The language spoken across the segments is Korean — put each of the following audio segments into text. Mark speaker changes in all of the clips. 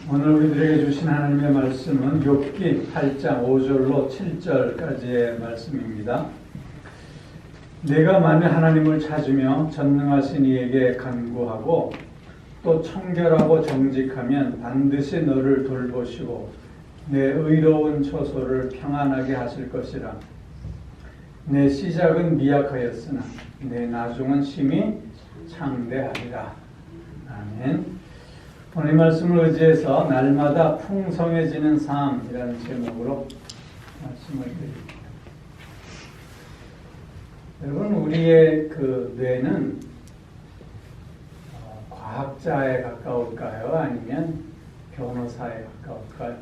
Speaker 1: 오늘 우리들에게 주신 하나님의 말씀은 욥기 8장 5절로 7절까지의 말씀입니다. 내가 만일 하나님을 찾으며 전능하신 이에게 간구하고 또 청결하고 정직하면 반드시 너를 돌보시고 내 의로운 처소를 평안하게 하실 것이라. 내 시작은 미약하였으나 내 나중은 심히 창대하리라. 아멘. 오늘 이 말씀을 의지해서 날마다 풍성해지는 삶이라는 제목으로 말씀을 드립니다. 여러분, 우리의 그 뇌는 과학자에 가까울까요? 아니면 변호사에 가까울까요?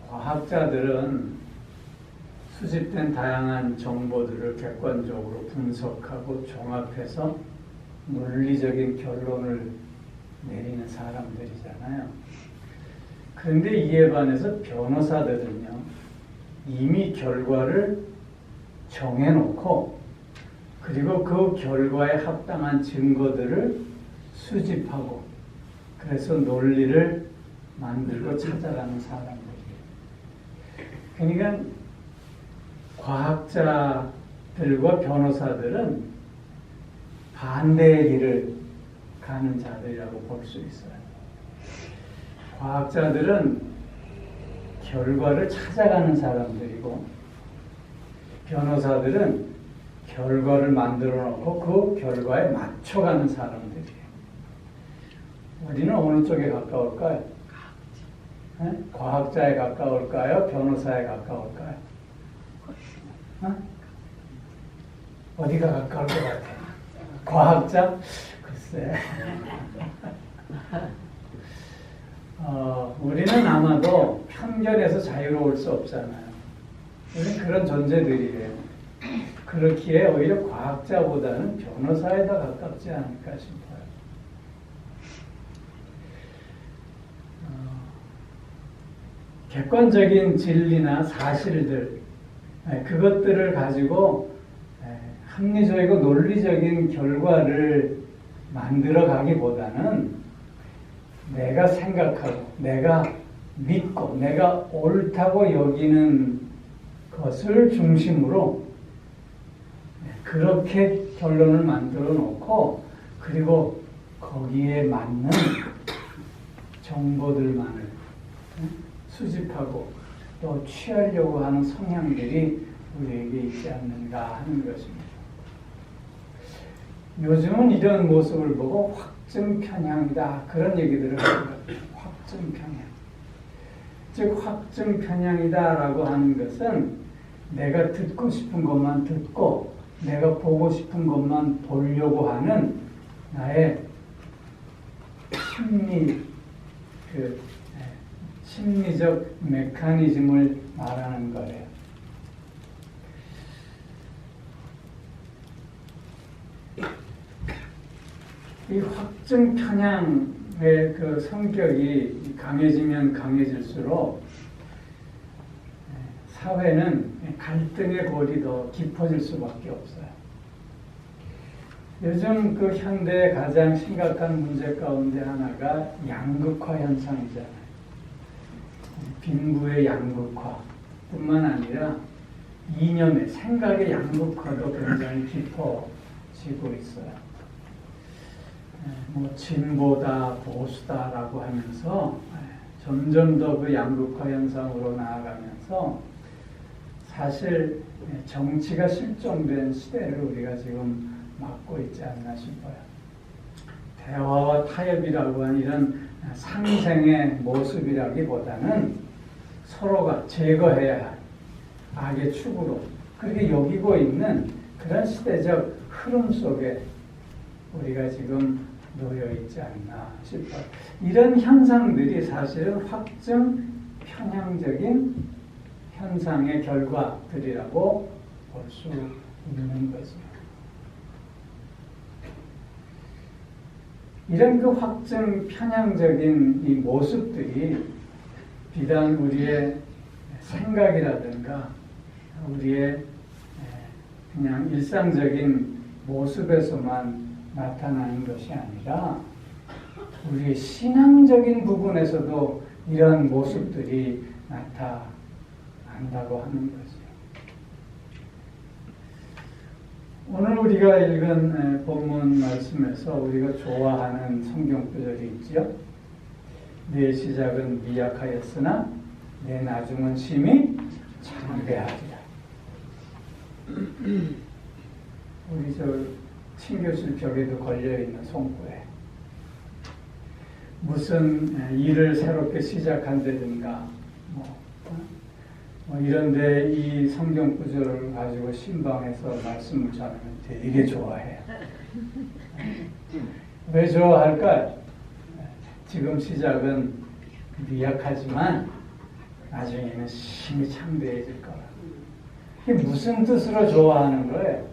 Speaker 1: 과학자들은 수집된 다양한 정보들을 객관적으로 분석하고 종합해서 논리적인 결론을 내리는 사람들이잖아요. 그런데 이에 반해서 변호사들은요, 이미 결과를 정해놓고 그리고 그 결과에 합당한 증거들을 수집하고 그래서 논리를 만들고 찾아가는 사람들이에요. 그러니까 과학자들과 변호사들은 반대의 길을 가는 자들이라고 볼 수 있어요. 과학자들은 결과를 찾아가는 사람들이고 변호사들은 결과를 만들어 놓고 그 결과에 맞춰가는 사람들이에요. 우리는 어느 쪽에 가까울까요? 과학자에 가까울까요? 변호사에 가까울까요? 어디가 가까울 것 같아요? 과학자? 글쎄. 우리는 아마도 편견에서 자유로울 수 없잖아요. 우리는 그런 존재들이에요. 그렇기에 오히려 과학자보다는 변호사에 더 가깝지 않을까 싶어요. 객관적인 진리나 사실들, 그것들을 가지고 합리적이고 논리적인 결과를 만들어 가기보다는 내가 생각하고 내가 믿고 내가 옳다고 여기는 것을 중심으로 그렇게 결론을 만들어 놓고 그리고 거기에 맞는 정보들만을 수집하고 또 취하려고 하는 성향들이 우리에게 있지 않는가 하는 것입니다. 요즘은 이런 모습을 보고 확증 편향이다 그런 얘기들을 합니다. 확증 편향. 즉 확증 편향이다라고 하는 것은 내가 듣고 싶은 것만 듣고 내가 보고 싶은 것만 보려고 하는 나의 심리적 메커니즘을 말하는 거예요. 이 확증 편향의 그 성격이 강해지면 강해질수록 사회는 갈등의 골이 더 깊어질 수밖에 없어요. 요즘 그 현대의 가장 심각한 문제 가운데 하나가 양극화 현상이잖아요. 빈부의 양극화뿐만 아니라 이념의 생각의 양극화도 굉장히 깊어지고 있어요. 진보다 보수다라고 하면서 점점 더 그 양극화 현상으로 나아가면서 사실 정치가 실종된 시대를 우리가 지금 맞고 있지 않나 싶어요. 대화와 타협이라고 하는 이런 상생의 모습이라기보다는 서로가 제거해야 할 악의 축으로 그렇게 여기고 있는 그런 시대적 흐름 속에 우리가 지금 놓여 있지 않나 싶어요. 이런 현상들이 사실은 확증 편향적인 현상의 결과들이라고 볼 수 있는 것입니다. 이런 그 확증 편향적인 이 모습들이 비단 우리의 생각이라든가 우리의 그냥 일상적인 모습에서만 나타나는 것이 아니라 우리의 신앙적인 부분에서도 이런 모습들이 나타난다고 하는 거죠. 오늘 우리가 읽은 본문 말씀에서 우리가 좋아하는 성경 구절이 있죠. 내 시작은 미약하였으나 내 나중은 심히 창대하리라. 우리 저 친교실 벽에도 걸려있는 송구에 무슨 일을 새롭게 시작한다든가 뭐 이런데 이 성경 구절을 가지고 신방에서 말씀을 전하면 되게 좋아해요. 왜 좋아할까요? 지금 시작은 미약하지만 나중에는 심히 창대해질 거라. 이게 무슨 뜻으로 좋아하는 거예요?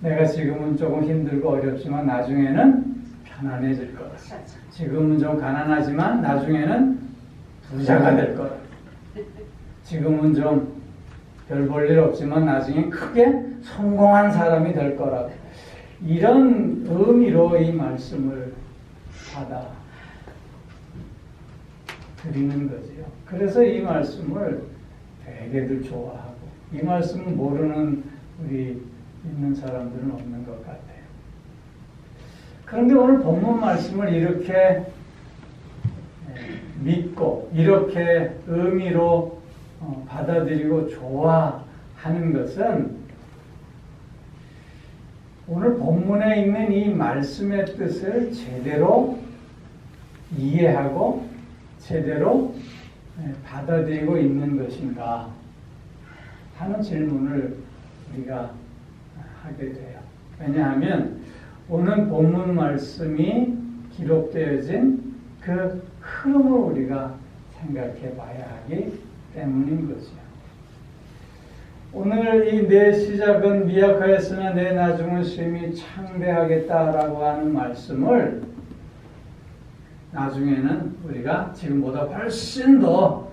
Speaker 1: 내가 지금은 조금 힘들고 어렵지만 나중에는 편안해질 거라. 지금은 좀 가난하지만 나중에는 부자가 될 거라. 지금은 좀 별 볼 일 없지만 나중에 크게 성공한 사람이 될 거라. 이런 의미로 이 말씀을 받아 드리는 거지요. 그래서 이 말씀을 되게들 좋아하고 이 말씀을 모르는 우리 있는 사람들은 없는 것 같아요. 그런데 오늘 본문 말씀을 이렇게 믿고 이렇게 의미로 받아들이고 좋아하는 것은 오늘 본문에 있는 이 말씀의 뜻을 제대로 이해하고 제대로 받아들이고 있는 것인가 하는 질문을 우리가 하게 돼요. 왜냐하면 오늘 본문 말씀이 기록되어진 그 흐름을 우리가 생각해 봐야 하기 때문인 거죠. 오늘 이 내 시작은 미약하였으나 내 나중은 심히 창대하겠다라고 하는 말씀을 나중에는 우리가 지금보다 훨씬 더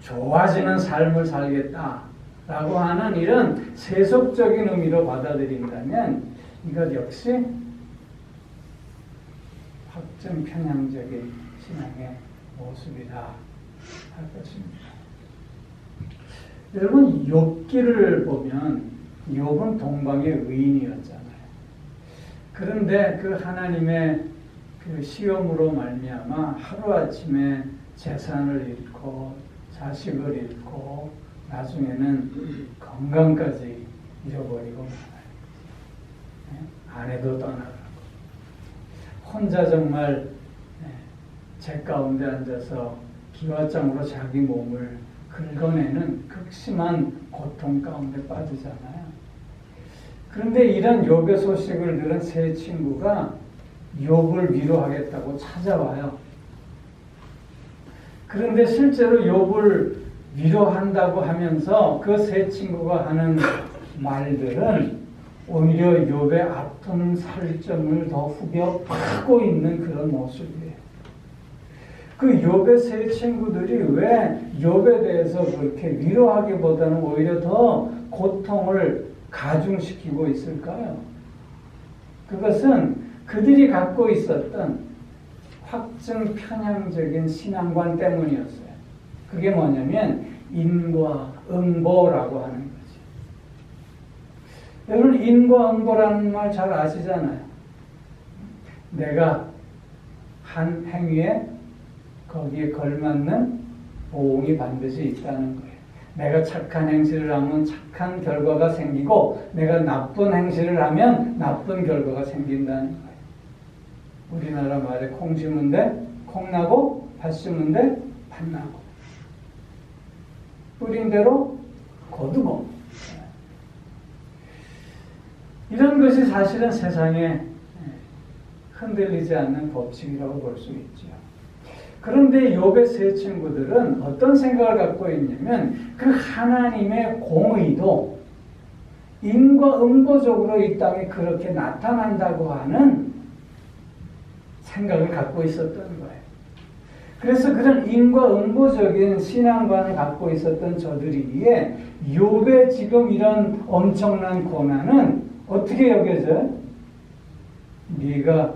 Speaker 1: 좋아지는 삶을 살겠다라고 하는 이런 세속적인 의미로 받아들인다면 이것 역시 확증 편향적인 신앙의 모습이다 할 것입니다. 여러분 욥기를 보면 욥은 동방의 의인이었잖아요. 그런데 그 하나님의 그 시험으로 말미암아 하루아침에 재산을 잃고 자식을 잃고 나중에는 건강까지 잃어버리고 아내도 떠나가고 혼자 정말 제 가운데 앉아서 기와장으로 자기 몸을 긁어내는 극심한 고통 가운데 빠지잖아요. 그런데 이런 욥의 소식을 들은 세 친구가 욥을 위로하겠다고 찾아와요. 그런데 실제로 욥을 위로한다고 하면서 그 세 친구가 하는 말들은 오히려 욥의 아픈 살점을 더 후벼 파고 있는 그런 모습이에요. 그 욥의 세 친구들이 왜 욥에 대해서 그렇게 위로하기보다는 오히려 더 고통을 가중시키고 있을까요? 그것은 그들이 갖고 있었던 확증 편향적인 신앙관 때문이었어요. 그게 뭐냐면 인과응보라고 하는 거지. 여러분 인과응보라는 말 잘 아시잖아요. 내가 한 행위에 거기에 걸맞는 보응이 반드시 있다는 거예요. 내가 착한 행실을 하면 착한 결과가 생기고 내가 나쁜 행실을 하면 나쁜 결과가 생긴다는 거예요. 우리나라 말에 콩 심은 데 콩 나고 팥 심은 데 팥 나고 뿌린 대로 거두고 이런 것이 사실은 세상에 흔들리지 않는 법칙이라고 볼 수 있죠. 그런데 욥의 세 친구들은 어떤 생각을 갖고 있냐면 그 하나님의 공의도 인과응보적으로 이 땅에 그렇게 나타난다고 하는 생각을 갖고 있었던 거예요. 그래서 그런 인과응보적인 신앙관을 갖고 있었던 저들이기에 욥의 지금 이런 엄청난 고난은 어떻게 여겨져요? 네가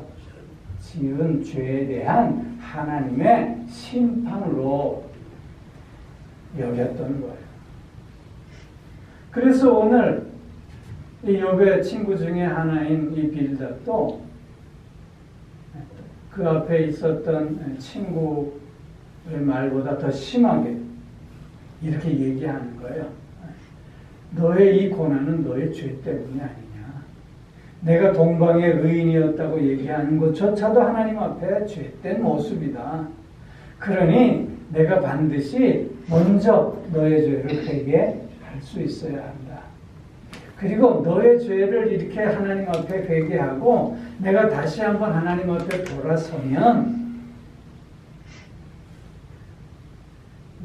Speaker 1: 지은 죄에 대한 하나님의 심판으로 여겼던 거예요. 그래서 오늘 이 욥의 친구 중에 하나인 이 빌닷도 그 앞에 있었던 친구의 말보다 더 심하게 이렇게 얘기하는 거예요. 너의 이 고난은 너의 죄 때문이 아니냐. 내가 동방의 의인이었다고 얘기하는 것조차도 하나님 앞에 죄된 모습이다. 그러니 내가 반드시 먼저 너의 죄를 회개할 수 있어야 한다. 그리고 너의 죄를 이렇게 하나님 앞에 회개하고 내가 다시 한번 하나님 앞에 돌아서면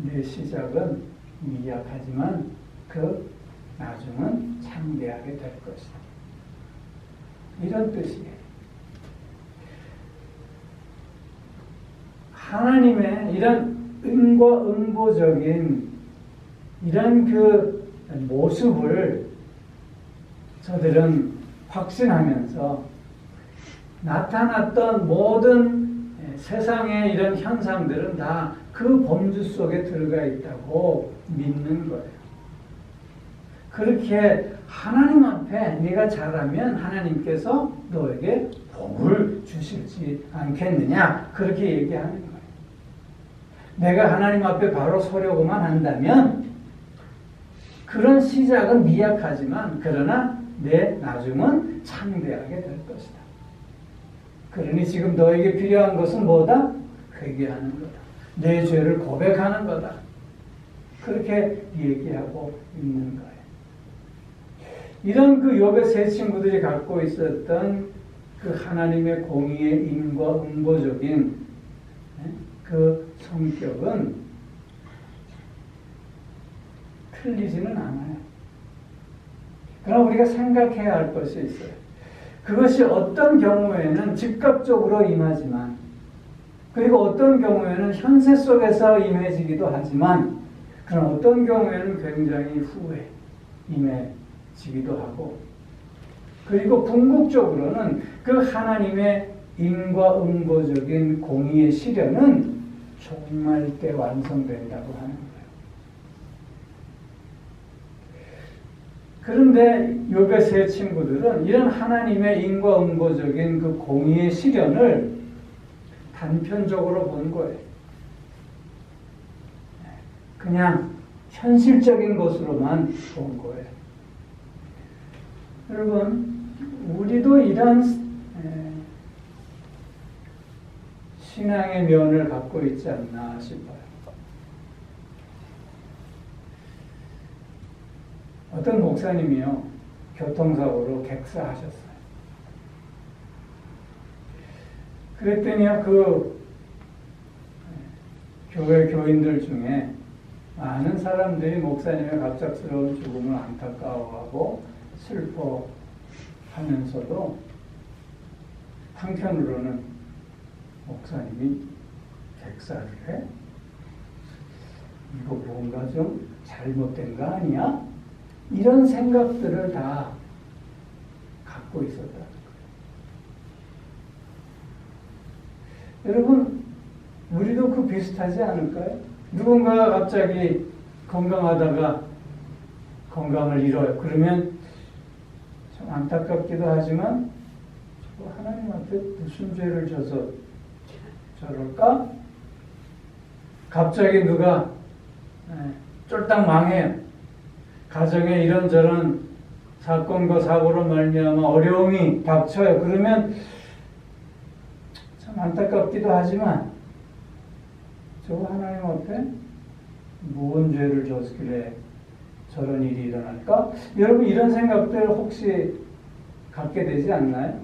Speaker 1: 내 시작은 미약하지만 그 나중은 창대하게 될 것이다. 이런 뜻이에요. 하나님의 이런 응고응보적인 이런 그 모습을 저들은 확신하면서 나타났던 모든 세상의 이런 현상들은 다 그 범주 속에 들어가 있다고 믿는 거예요. 그렇게 하나님 앞에 네가 잘하면 하나님께서 너에게 복을 주실지 않겠느냐 그렇게 얘기하는 거예요. 내가 하나님 앞에 바로 서려고만 한다면 그런 시작은 미약하지만 그러나 내 나중은 창대하게 될 것이다. 그러니 지금 너에게 필요한 것은 뭐다? 회개하는 거다. 내 죄를 고백하는 거다. 그렇게 얘기하고 있는 거예요. 이런 그 욥의 세 친구들이 갖고 있었던 그 하나님의 공의의 인과 응보적인 그 성격은 틀리지는 않아요. 그러나 우리가 생각해야 할 것이 있어요. 그것이 어떤 경우에는 즉각적으로 임하지만 그리고 어떤 경우에는 현세 속에서 임해지기도 하지만 그런 어떤 경우에는 굉장히 후에 임해지기도 하고 그리고 궁극적으로는 그 하나님의 인과응보적인 공의의 실현은 종말 때 완성된다고 하는 거예요. 그런데 욥의 세 친구들은 이런 하나님의 인과응보적인 그 공의의 실현을 단편적으로 본 거예요. 그냥 현실적인 것으로만 본 거예요. 여러분, 우리도 이런 신앙의 면을 갖고 있지 않나 싶어요. 어떤 목사님이요, 교통사고로 객사하셨어요. 그랬더니요, 그 교회 교인들 중에 많은 사람들이 목사님의 갑작스러운 죽음을 안타까워하고 슬퍼하면서도 한편으로는 목사님이 객사를 해? 이거 뭔가 좀 잘못된 거 아니야? 이런 생각들을 다 갖고 있었다. 여러분, 우리도 그 비슷하지 않을까요? 누군가가 갑자기 건강하다가 건강을 잃어요. 그러면 참 안타깝기도 하지만 하나님 앞에 무슨 죄를 져서 저럴까? 갑자기 누가 쫄딱 망해요. 가정에 이런저런 사건과 사고로 말미암아 어려움이 닥쳐요. 그러면 참 안타깝기도 하지만 저 하나님 앞에 무슨 죄를 졌길래 저런 일이 일어날까? 여러분 이런 생각들 혹시 갖게 되지 않나요?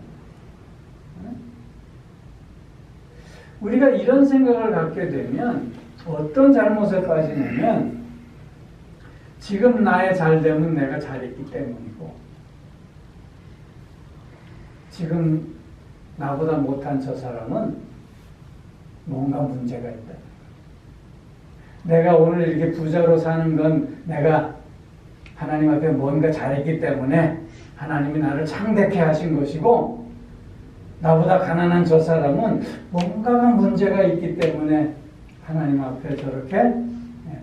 Speaker 1: 우리가 이런 생각을 갖게 되면 어떤 잘못에 빠지냐면 지금 나의 잘됨은 내가 잘했기 때문이고 지금 나보다 못한 저 사람은 뭔가 문제가 있다. 내가 오늘 이렇게 부자로 사는 건 내가 하나님 앞에 뭔가 잘했기 때문에 하나님이 나를 창대케 하신 것이고 나보다 가난한 저 사람은 뭔가가 문제가 있기 때문에 하나님 앞에 저렇게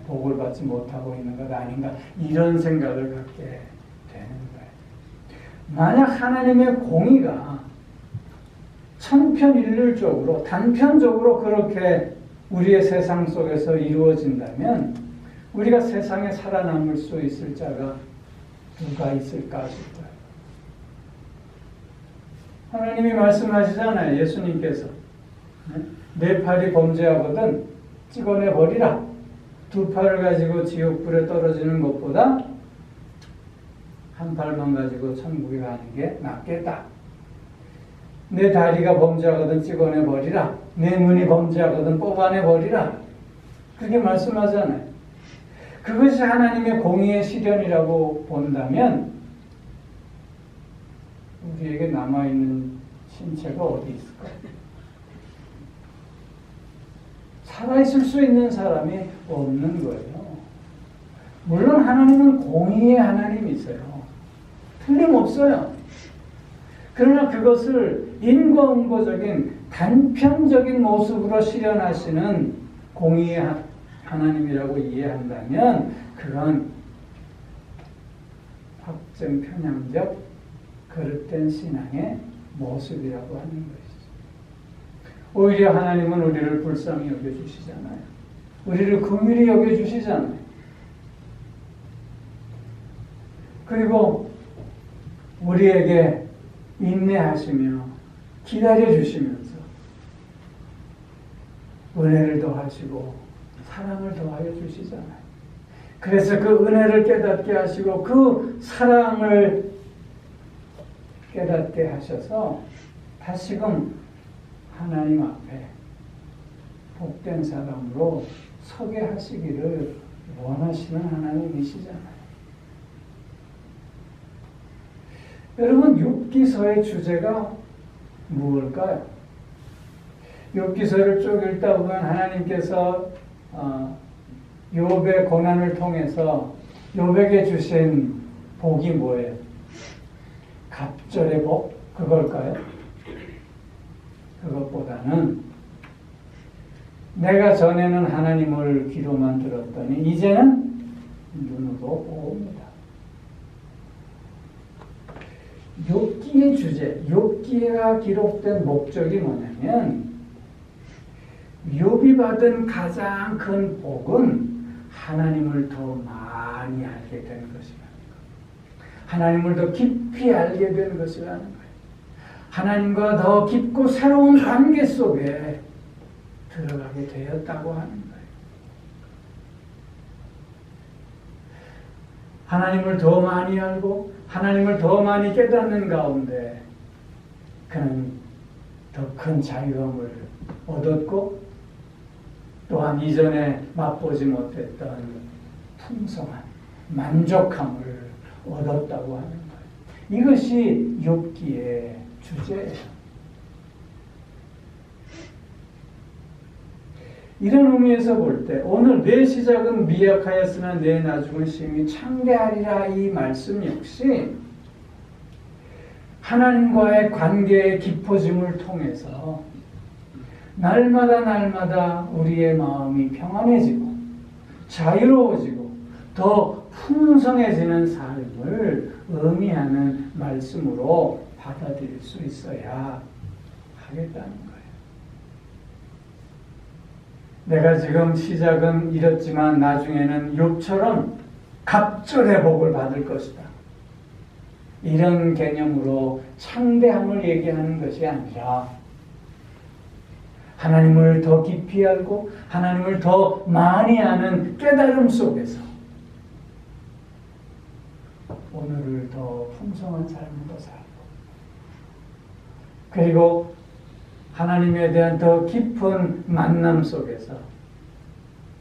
Speaker 1: 복을 받지 못하고 있는 것 아닌가, 이런 생각을 갖게 되는 거예요. 만약 하나님의 공의가 천편일률적으로 단편적으로 그렇게 우리의 세상 속에서 이루어진다면 우리가 세상에 살아남을 수 있을 자가 누가 있을까 싶어요. 하나님이 말씀하시잖아요. 예수님께서 내 팔이 범죄하거든 찍어내 버리라. 두 팔을 가지고 지옥불에 떨어지는 것보다 한 팔만 가지고 천국에 가는 게 낫겠다. 내 다리가 범죄하거든 찍어내 버리라. 내 눈이 범죄하거든 뽑아내 버리라. 그렇게 말씀하잖아요. 그것이 하나님의 공의의 실현이라고 본다면 우리에게 남아있는 신체가 어디 있을까요? 살아있을 수 있는 사람이 없는 거예요. 물론 하나님은 공의의 하나님이세요. 틀림없어요. 그러나 그것을 인과응보적인 단편적인 모습으로 실현하시는 공의의 하나님이라고 이해한다면 그건 확증 편향적 그릇된 신앙의 모습이라고 하는 것이죠. 오히려 하나님은 우리를 불쌍히 여겨주시잖아요. 우리를 긍휼히 여겨주시잖아요. 그리고 우리에게 인내하시며 기다려주시면서 은혜를 더하시고 사랑을 더하여 주시잖아요. 그래서 그 은혜를 깨닫게 하시고 그 사랑을 깨닫게 하셔서 다시금 하나님 앞에 복된 사람으로 서게 하시기를 원하시는 하나님이시잖아요. 여러분, 욥기서의 주제가 무엇일까요? 욥기서를 쭉 읽다 보면 하나님께서 욥의 고난을 통해서 욥에게 주신 복이 뭐예요? 갑절의 복? 그걸까요? 그것보다는 내가 전에는 하나님을 귀로만 들었더니 이제는 눈으로 봅니다. 욥기의 주제, 욥기가 기록된 목적이 뭐냐면 욥이 받은 가장 큰 복은 하나님을 더 많이 알게 된 것이라는 것. 하나님을 더 깊이 알게 된 것이라는 거예요. 하나님과 더 깊고 새로운 관계 속에 들어가게 되었다고 하는 거예요. 하나님을 더 많이 알고 하나님을 더 많이 깨닫는 가운데 그는 더 큰 자유함을 얻었고 또한 이전에 맛보지 못했던 풍성한 만족함을 얻었다고 하는 거예요. 이것이 욥기의 주제예요. 이런 의미에서 볼 때 오늘 내 시작은 미약하였으나 내 나중은 심히 창대하리라 이 말씀 역시 하나님과의 관계의 깊어짐을 통해서 날마다 우리의 마음이 평안해지고 자유로워지고 더 풍성해지는 삶을 의미하는 말씀으로 받아들일 수 있어야 하겠다는 거예요. 내가 지금 시작은 이렇지만 나중에는 욥처럼 갑절의 복을 받을 것이다. 이런 개념으로 창대함을 얘기하는 것이 아니라 하나님을 더 깊이 알고 하나님을 더 많이 아는 깨달음 속에서 오늘을 더 풍성한 삶으로 살고 그리고 하나님에 대한 더 깊은 만남 속에서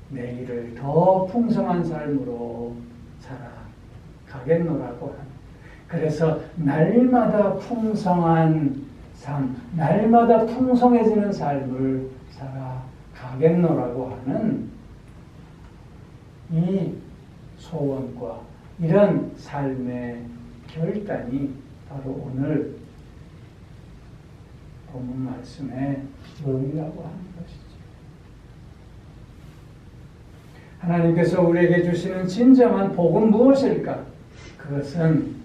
Speaker 1: 내일을 더 풍성한 삶으로 살아가겠노라고 하는. 그래서 날마다 풍성한 삶, 날마다 풍성해지는 삶을 살아가겠노라고 하는 이 소원과 이런 삶의 결단이 바로 오늘 본문 말씀의 의미라고 하는 것이죠. 하나님께서 우리에게 주시는 진정한 복은 무엇일까? 그것은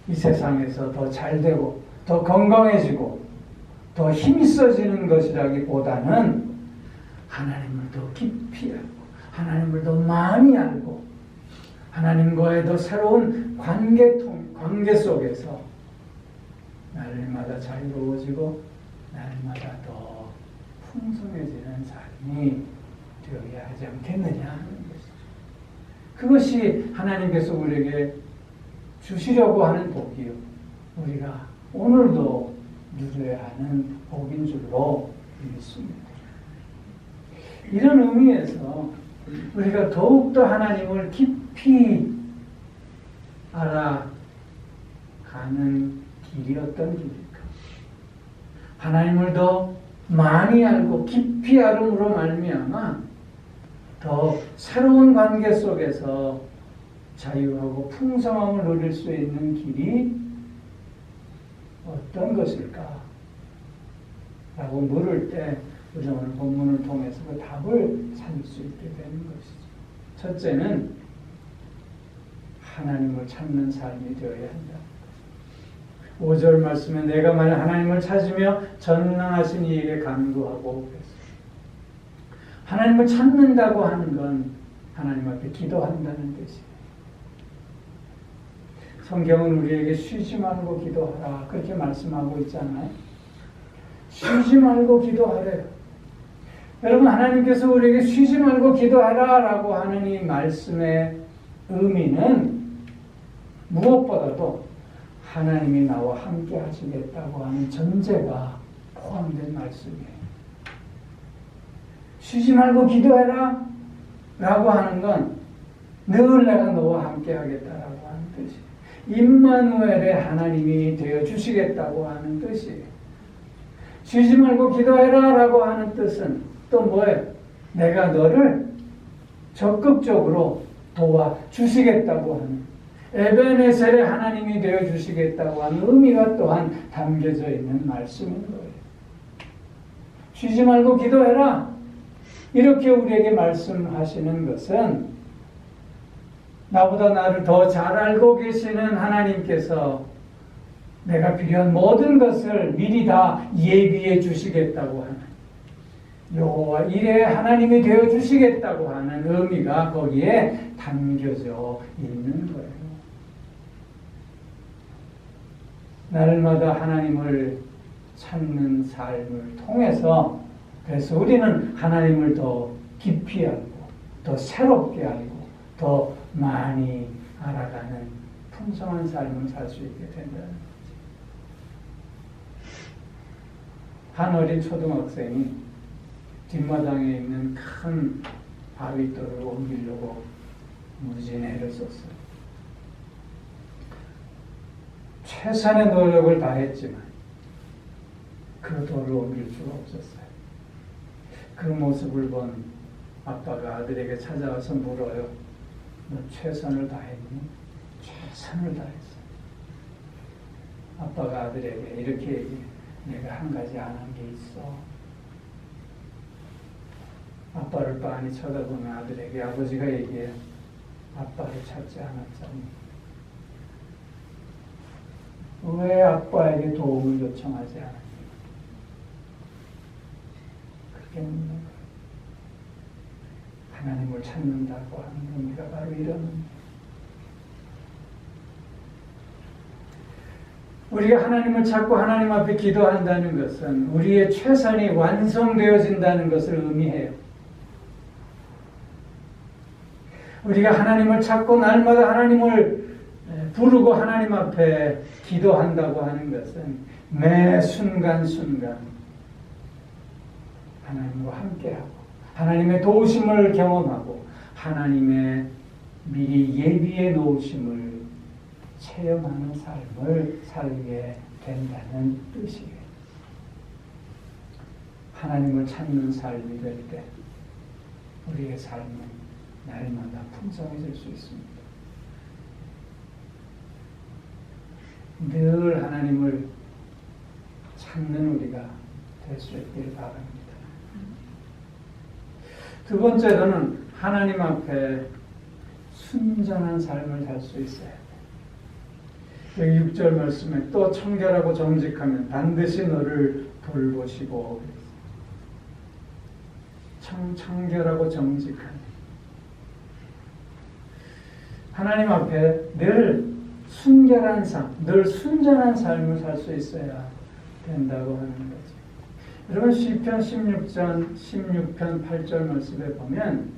Speaker 1: 이 세상에서 더 잘되고 더 건강해지고 더 힘이 있어지는 것이라기보다는 하나님을 더 깊이 알고 하나님을 더 많이 알고 하나님과의 더 새로운 관계 속에서 날마다 자유로워지고 날마다 더 풍성해지는 삶이 되어야 하지 않겠느냐 하는 것이죠. 그것이 하나님께서 우리에게 주시려고 하는 복이요. 우리가 오늘도 누려야 하는 복인 줄로 믿습니다. 이런 의미에서 우리가 더욱더 하나님을 깊이 알아가는 길이 어떤 길일까? 하나님을 더 많이 알고 깊이 알음으로 말미암아 더 새로운 관계 속에서 자유하고 풍성함을 누릴 수 있는 길이 어떤 것일까? 라고 물을 때 우리 오늘 본문을 통해서 그 답을 찾을 수 있게 되는 것이죠. 첫째는 하나님을 찾는 삶이 되어야 한다. 5절 말씀에 내가 만약 하나님을 찾으며 전능하신 이에게 간구하고 그랬어요. 하나님을 찾는다고 하는 건 하나님 앞에 기도한다는 뜻이에요. 성경은 우리에게 쉬지 말고 기도하라 그렇게 말씀하고 있잖아요. 쉬지 말고 기도하래요. 여러분 하나님께서 우리에게 쉬지 말고 기도하라 라고 하는 이 말씀의 의미는 무엇보다도 하나님이 나와 함께 하시겠다고 하는 전제가 포함된 말씀이에요. 쉬지 말고 기도해라 라고 하는 건 늘 내가 너와 함께 하겠다라고 하는 뜻이에요. 임마누엘의 하나님이 되어 주시겠다고 하는 뜻이에요. 쉬지 말고 기도해라 라고 하는 뜻은 또 뭐예요? 내가 너를 적극적으로 도와주시겠다고 하는 에베네셀의 하나님이 되어 주시겠다고 하는 의미가 또한 담겨져 있는 말씀인 거예요. 쉬지 말고 기도해라 이렇게 우리에게 말씀하시는 것은 나보다 나를 더 잘 알고 계시는 하나님께서 내가 필요한 모든 것을 미리 다 예비해 주시겠다고 하는 여호와 이레 하나님이 되어 주시겠다고 하는 의미가 거기에 담겨져 있는 거예요. 날마다 하나님을 찾는 삶을 통해서 그래서 우리는 하나님을 더 깊이 알고 더 새롭게 알고 더 많이 알아가는 풍성한 삶을 살 수 있게 된다는 거죠. 한 어린 초등학생이 뒷마당에 있는 큰 바위돌을 옮기려고 무지에 애를 썼어요. 최선의 노력을 다했지만 그 돌을 옮길 수가 없었어요. 그 모습을 본 아빠가 아들에게 찾아와서 물어요. 너 최선을 다했니? 최선을 다했어. 아빠가 아들에게 이렇게 얘기해. 내가 한 가지 안 한 게 있어. 아빠를 빤히 쳐다보는 아들에게 아버지가 얘기해요. 아빠를 찾지 않았잖니. 왜 아빠에게 도움을 요청하지 않았니? 그렇게 묻는 거예요. 하나님을 찾는다고 하는 의미가 바로 이런 의미예요. 우리가 하나님을 찾고 하나님 앞에 기도한다는 것은 우리의 최선이 완성되어진다는 것을 의미해요. 우리가 하나님을 찾고 날마다 하나님을 부르고 하나님 앞에 기도한다고 하는 것은 매 순간순간 하나님과 함께하고 하나님의 도우심을 경험하고 하나님의 미리 예비해 놓으심을 체험하는 삶을 살게 된다는 뜻이에요. 하나님을 찾는 삶이 될 때 우리의 삶은 날마다 풍성해질 수 있습니다. 늘 하나님을 찾는 우리가 될 수 있기를 바랍니다. 두 번째로는 하나님 앞에 순전한 삶을 살 수 있어야 돼. 여기 6절 말씀에 또 청결하고 정직하면 반드시 너를 돌보시고 청결하고 정직한 하나님 앞에 늘 순결한 삶, 늘 순전한 삶을 살 수 있어야 된다고 하는 거죠. 여러분 시편 16편 8절 말씀에 보면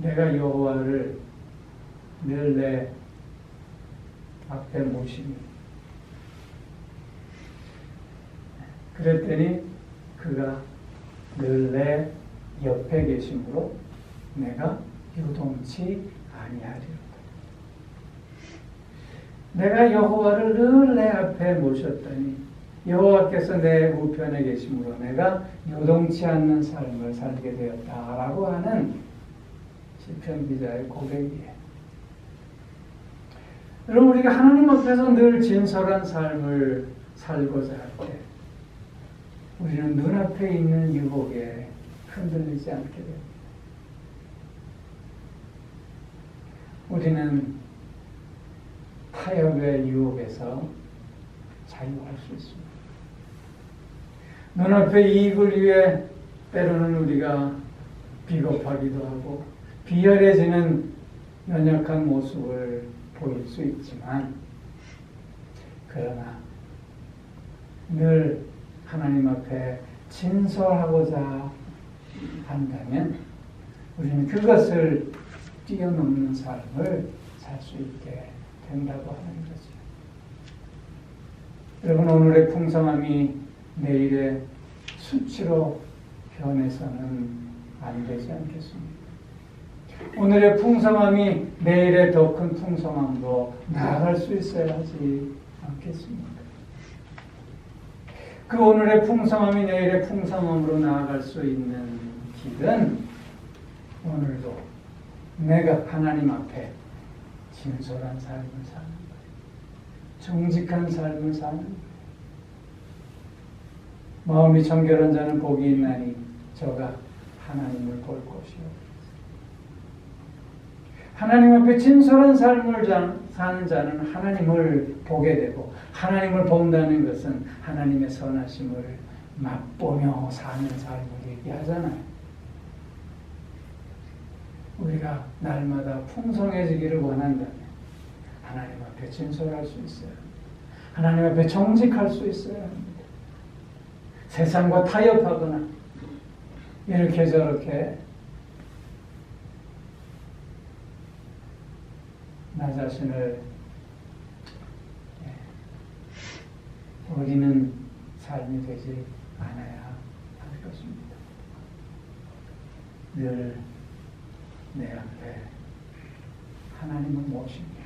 Speaker 1: 내가 여호와를 늘 내 앞에 모시니 그랬더니 그가 늘 내 옆에 계심으로 내가 요동치 아니하리로다. 내가 여호와를 늘 내 앞에 모셨더니 여호와께서 내 우편에 계심으로 내가 요동치 않는 삶을 살게 되었다라고 하는 시편 기자의 고백이에요. 여러분 우리가 하나님 앞에서 늘 진솔한 삶을 살고자 할 때 우리는 눈앞에 있는 유혹에 흔들리지 않게 됩니다. 우리는 타협의 유혹에서 자유할 수 있습니다. 눈앞의 이익을 위해 때로는 우리가 비겁하기도 하고 비열해지는 연약한 모습을 보일 수 있지만 그러나 늘 하나님 앞에 진솔하고자 한다면 우리는 그것을 뛰어넘는 삶을 살 수 있게 된다고 하는 거죠. 여러분 오늘의 풍성함이 내일의 수치로 변해서는 안 되지 않겠습니까? 오늘의 풍성함이 내일의 더 큰 풍성함으로 나아갈 수 있어야 하지 않겠습니까? 그 오늘의 풍성함이 내일의 풍성함으로 나아갈 수 있는 길은 오늘도 내가 하나님 앞에 진솔한 삶을 사는 거예요. 정직한 삶을 사는 거예요. 마음이 정결한 자는 복이 있나니 저가 하나님을 볼 것이요. 하나님 앞에 진솔한 삶을 사는 자는 하나님을 보게 되고 하나님을 본다는 것은 하나님의 선하심을 맛보며 사는 삶을 얘기하잖아요. 우리가 날마다 풍성해지기를 원한다면 하나님 앞에 진솔할 수 있어야 합니다. 하나님 앞에 정직할 수 있어야 합니다. 세상과 타협하거나 이렇게 저렇게 나 자신을 버리는 삶이 되지 않아야 할 것입니다. 늘 내 앞에 하나님을 모십니다.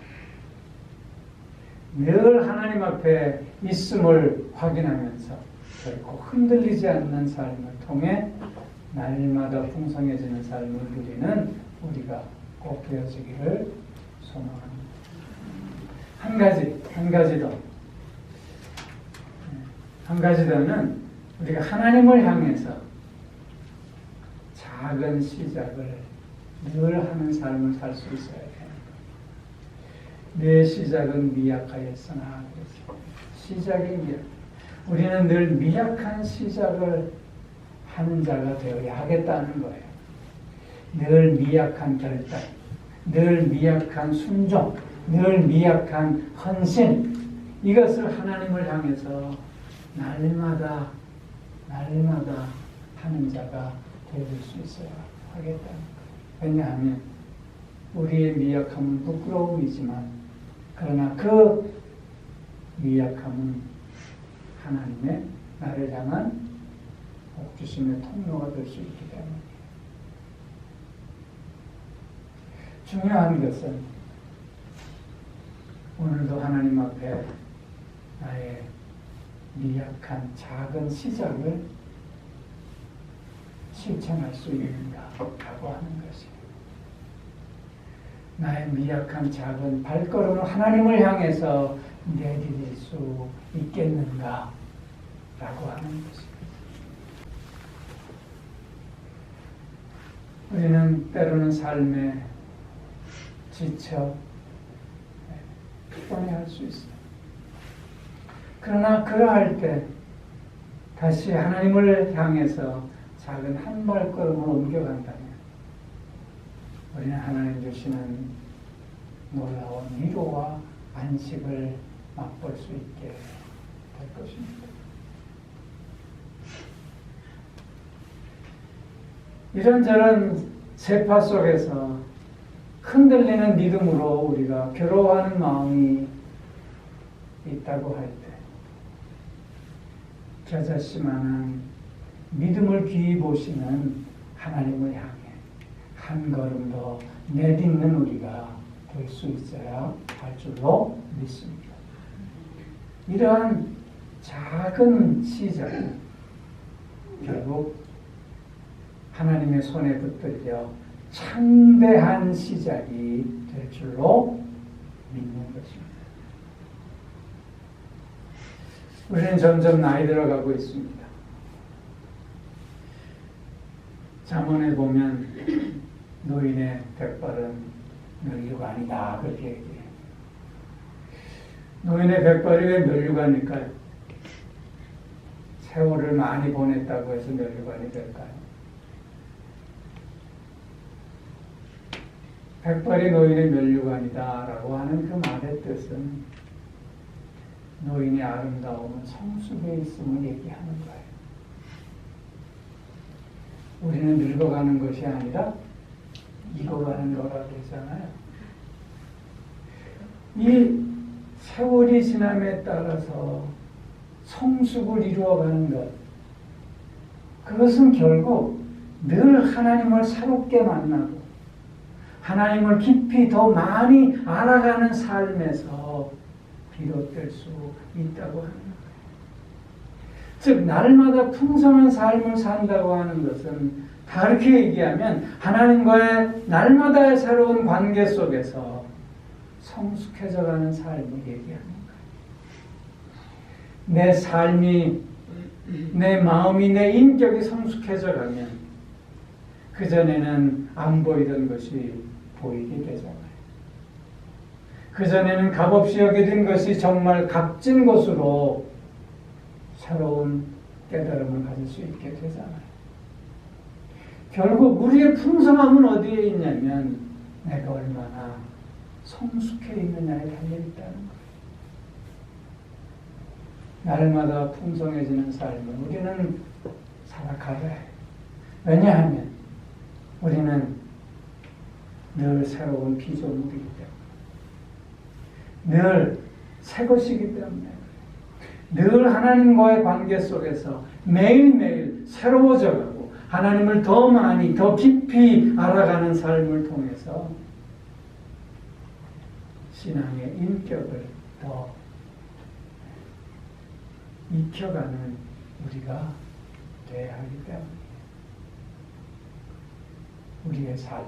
Speaker 1: 늘 하나님 앞에 있음을 확인하면서 결코 흔들리지 않는 삶을 통해 날마다 풍성해지는 삶을 누리는 우리가 꼭 되어지기를 소망합니다. 한 가지 더는 우리가 하나님을 향해서 작은 시작을 늘 하는 삶을 살 수 있어야 돼요. 내 시작은 미약하였으나 시작이 미약. 우리는 늘 미약한 시작을 하는 자가 되어야 하겠다는 거예요. 늘 미약한 결단, 늘 미약한 순종, 늘 미약한 헌신, 이것을 하나님을 향해서 날마다 하는 자가 되어줄 수 있어야 하겠다는 거예요. 왜냐하면 우리의 미약함은 부끄러움이지만 그러나 그 미약함은 하나님의 나를 향한 복주심의 통로가 될 수 있기 때문에 중요한 것은 오늘도 하나님 앞에 나의 미약한 작은 시작을 실천할 수 있는가라고 하는 것이에요. 나의 미약한 작은 발걸음을 하나님을 향해서 내디딜 수 있겠는가? 하는 것입니다. 우리는 때로는 삶에 지쳐 피곤해할 수 있어요. 그러나 그러할 때 다시 하나님을 향해서 작은 한 발걸음을 옮겨간다면 우리는 하나님 주시는 놀라운 위로와 안식을 맛볼 수 있게 될 것입니다. 이런저런 세파 속에서 흔들리는 믿음으로 우리가 괴로워하는 마음이 있다고 할 때 겨자씨만한 믿음을 귀히 보시는 하나님을 향해 한 걸음 더 내딛는 우리가 될 수 있어야 할 줄로 믿습니다. 이러한 작은 시작은 결국 하나님의 손에 붙들려 창대한 시작이 될 줄로 믿는 것입니다. 우리는 점점 나이 들어가고 있습니다. 잠언에 보면 노인의 백발은 면류가 아니다 그렇게 얘기해요. 노인의 백발이 왜 면류관일까요? 세월을 많이 보냈다고 해서 면류관이 될까요? 백발이 노인의 면류관이다라고 하는 그 말의 뜻은 노인의 아름다움은 성숙에 있음을 얘기하는 거예요. 우리는 늙어가는 것이 아니라 익어가는 거라고 했잖아요. 이 세월이 지남에 따라서 성숙을 이루어가는 것, 그것은 결국 늘 하나님을 새롭게 만나고 하나님을 깊이 더 많이 알아가는 삶에서 비롯될 수 있다고 하는 거예요. 즉 날마다 풍성한 삶을 산다고 하는 것은 다르게 얘기하면 하나님과의 날마다의 새로운 관계 속에서 성숙해져가는 삶을 얘기하는 거예요. 내 삶이, 내 마음이, 내 인격이 성숙해져가면 그전에는 안 보이던 것이 보이게 되잖아요. 그전에는 값없이 여기던 것이 정말 값진 것으로 새로운 깨달음을 가질 수 있게 되잖아요. 결국 우리의 풍성함은 어디에 있냐면 내가 얼마나 성숙해 있느냐에 달려있다는 거예요. 날마다 풍성해지는 삶을 우리는 살아가야 해요. 왜냐하면 우리는 늘 새로운 피조물이기 때문에, 늘 새 것이기 때문에, 늘 하나님과의 관계 속에서 매일매일 새로워져가고 하나님을 더 많이, 더 깊이 알아가는 삶을 통해서 신앙의 인격을 더 익혀가는 우리가 되어야 하기 때문에 우리의 삶이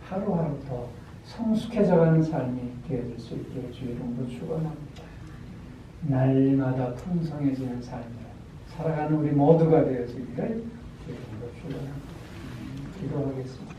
Speaker 1: 하루하루 더 성숙해져가는 삶이 되어질 수 있게 주의 이름으로 축원합니다. 날마다 풍성해지는 삶을 살아가는 우리 모두가 되어지기를 주의 이름으로 축원합니다. 기도하겠습니다.